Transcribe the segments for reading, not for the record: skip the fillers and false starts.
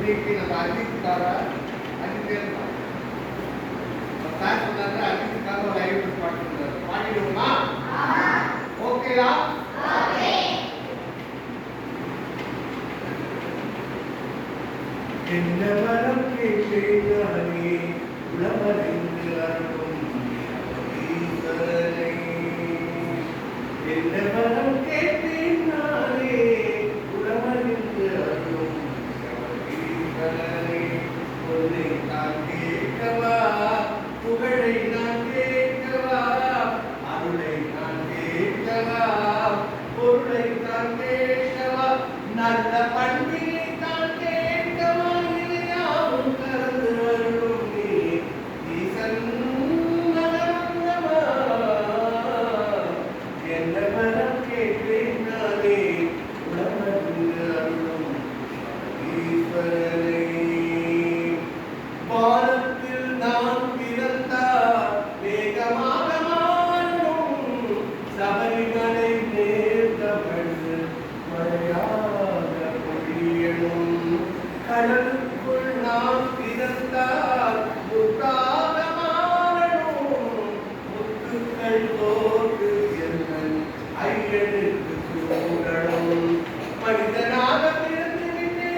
இன்னைக்கு நம்ம அஜித்துக்காரா அஜித்தேன் சார் சொன்னாங்க அஜித்துக்காக ஒரு 5 பாட்டு சொன்னாரு. பாடிடுவோமா? ஓகேயா? என்ன வரம் கேட்டேனே உளமறிந்து அருளும் ஈஸ்வரனே. என்ன வரம் கேட்டேனே உளமறிந்து அருளும் ஈஸ்வரனே. பொருளை நான் கேட்கவா, புகழை நான் கேட்கவா, அருளை நான் கேட்கவா, பொருளை நான் கேட்கவா, நல்ல பண்பினை நான் கேட்கவா, இதையாவும் கலந்து வருளும் நீ ஈசன் நலமல்லவா. என்ன வரம் கேட்டேன் நானே உளமறிந்து அருளும் ஈஸ்வரனே. வானத்தில் நான் பிறந்தால் வேகமாக மாறும், சபரிமலை நேர்ந்தவள் மழையாக பொழியணும். கடலுக்குள் நான் பிறந்தால் முத்தாக மாறணும், முத்துக்கள் தோற்று என்னன் ஐயனுக்கு சூடணும். மனிதனாக பிறந்து விட்டேன்,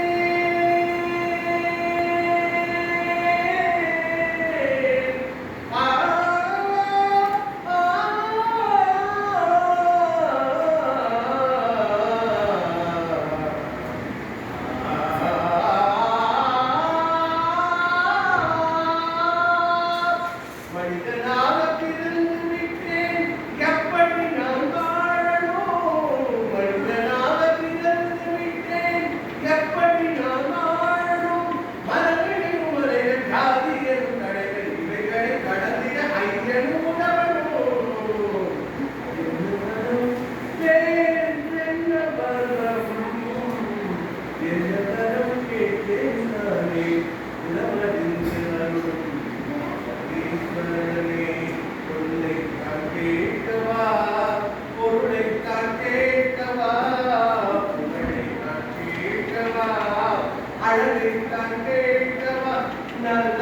மனிதனாக பிறந்து விட்டேன், எப்படி நான் வாழணும்? மனிதனாக பிறந்து விட்டேன், எப்படி நான் வாழணும்? மரங்களின் மலைகள் ஜாதியரும் கடைகள் இவைகளை கடந்திட ஐயனும் உணவனும். என்ன வரம் என்ன தரம் கேட்டேன் நானே உணவறிந்து அருளும் ஈஸ்வரனே. பொருளை தான் கேட்கவா, பொருளை தான் கேட்கவா, புகழை தான் கேட்கவா, அழகை தான் கேட்கவா, நல்ல